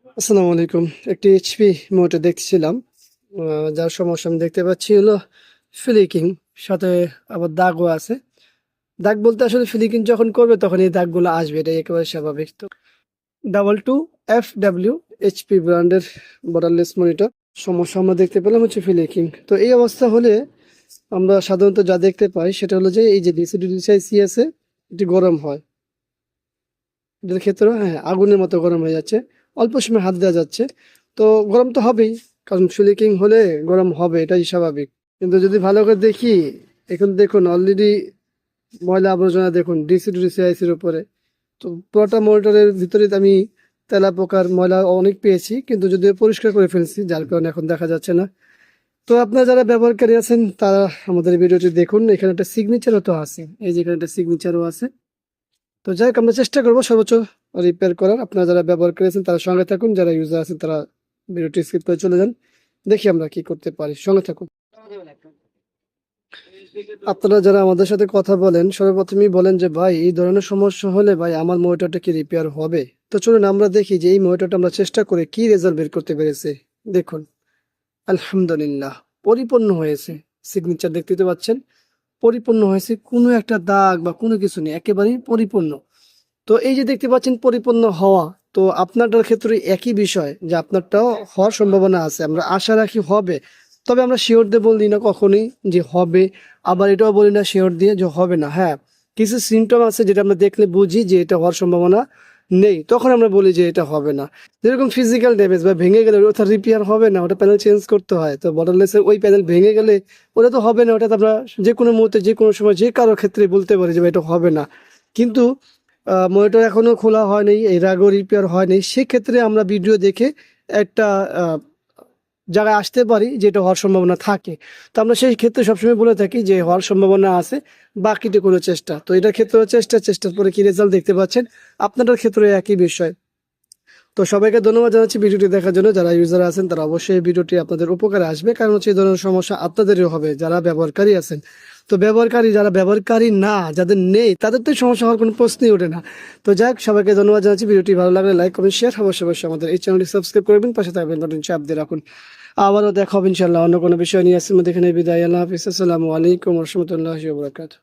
আসসালামু আলাইকুম। একটি এইচপি মোটর দেখছিলাম। যার সমস্যা আমি দেখতে পাচ্ছি হলো ফ্লিকিং, সাথে আবার দাগও আছে। দাগ বলতে আসলে ফ্লিকিং যখন করবে তখন এই দাগগুলো আসবে, এটাই একেবারে স্বাভাবিক। তো 22FW এইচপি ব্র্যান্ডের বর্ডারলেস মনিটর। সমস্যা আমরা দেখতে পেলাম হচ্ছে ফ্লিকিং। তো এই অবস্থা হলে আমরা সাধারণত যা দেখতে পাই সেটা হলো যে এই যে ডিসিডি ডিসি আছে, এটি গরম হয়। এটার ক্ষেত্রেও হ্যাঁ, আগুনের মতো গরম হয়ে যাচ্ছে। অল্প সময় হাত দেওয়া যাচ্ছে। তো গরম তো হবেই, কারণ ফ্লিকিং হলে গরম হবে, এটাই স্বাভাবিক। কিন্তু যদি ভালো করে দেখি, এখন দেখুন অলরেডি ময়লা আবর্জনা দেখুন ডিসি টু ডিসি আইসির উপরে। তো পুরোটা মনিটরের ভিতরে আমি তেলা পোকার ময়লা অনেক পেয়েছি, কিন্তু যদিও পরিষ্কার করে ফেলছি, যার কারণে এখন দেখা যাচ্ছে না। তো আপনারা যারা ব্যবহারকারী আছেন তারা আমাদের ভিডিওটি দেখুন। এখানে একটা সিগনেচারও তো আছে, এই যে এখানে একটা সিগনেচারও আছে। তো যাই হোক, আমরা চেষ্টা করবো সর্বোচ্চ রিপেয়ার করার। আপনারা যারা ব্যবহার করেছেন তারা সঙ্গে থাকুন, যারা ইউজার আছেন তারা ভিডিওটি স্কিপ করে চলে যান। দেখি আমরা কি করতে পারি, সঙ্গে থাকুন। আপনারা যারা আমাদের সাথে কথা বলেন সর্বপ্রথমেই বলেন যে ভাই এই ধরনের সমস্যা হলে ভাই আমার মনিটরটা কি রিপেয়ার হবে। তো চলুন আমরা দেখি যে এই মনিটরটা আমরা চেষ্টা করে কি রেজাল্ট বের করতে পেরেছে। দেখুন, আলহামদুলিল্লাহ পরিপূর্ণ হয়েছে। সিগনেচার দেখতে তো পাচ্ছেন, পরিপূর্ণ হয়েছে, কোনো একটা দাগ বা কোনো কিছু নেই, একেবারেই পরিপূর্ণ। তো এই যে দেখতে পাচ্ছেন পরিপূর্ণ হওয়া, তো আপনারটার ক্ষেত্রে একই বিষয় যে আপনারটাও হওয়ার সম্ভাবনা আছে, আমরা আশা রাখি হবে। তবে আমরা শিওর দিয়ে বলি না কখনোই যে হবে, আবার এটাও বলি না শিওর দিয়ে যে হবে না। হ্যাঁ, কিছু সিমটম আছে যেটা আমরা দেখলে বুঝি যে এটা হওয়ার সম্ভাবনা নেই, তখন আমরা বলি যে এটা হবে না। যেরকম ফিজিক্যাল ড্যামেজ বা ভেঙে গেলে ওটা রিপেয়ার হবে না, ওটা প্যানেল চেঞ্জ করতে হয়। তো বর্ডারলেসের ওই প্যানেল ভেঙে গেলে ওটা তো হবে না, ওটা তো আমরা যে কোনো মুহূর্তে যে কোনো সময় যে কারো ক্ষেত্রে বলতে পারি যে এটা হবে না। কিন্তু মনিটর এখনো খোলা হয়নি, এর আগেও রিপেয়ার হয়নি, সেক্ষেত্রে আমরা ভিডিও দেখে একটা জায়গায় আসতে পারি যেটা হওয়ার সম্ভাবনা থাকে। তো আমরা সেই ক্ষেত্রে সবসময় বলে থাকি যে হওয়ার সম্ভাবনা আছে, বাকিটা কোনো চেষ্টা। তো এটার ক্ষেত্রেও চেষ্টার পরে কি রেজাল্ট দেখতে পাচ্ছেন, আপনাদের ক্ষেত্রে একই বিষয়। তো সবাইকে ধন্যবাদ জানাচ্ছি ভিডিওটি দেখার জন্য। যারা ইউজার আছেন তারা অবশ্যই এই ভিডিওটি আপনাদের উপকারে আসবে, কারণ হচ্ছে এই ধরনের সমস্যা আপনাদেরও হবে যারা ব্যবহারকারী আছেন। তো যারা ব্যবহারকারী না, যাদের নেই, তাদের তো এই সমস্যা হওয়ার কোনো প্রশ্নই ওঠে না। তো যাই হোক, সবাইকে ধন্যবাদ জানাচ্ছি। ভিডিওটি ভালো লাগলে লাইক করবেন, শেয়ার, অবশ্যই আমাদের এই চ্যানেলটি সাবস্ক্রাইব করবেন, পাশে থাকবেন বাটন চাপ দিয়ে রাখুন। আবারও দেখা হবে ইনশাআল্লাহ অন্য কোনো বিষয় নিয়ে। আসছে মধ্যে এখানে বিদায়। আল্লাহ হাফিজ। আসসালামু আলাইকুম ওয়া রাহমাতুল্লাহি ওয়া বারাকাতুহু।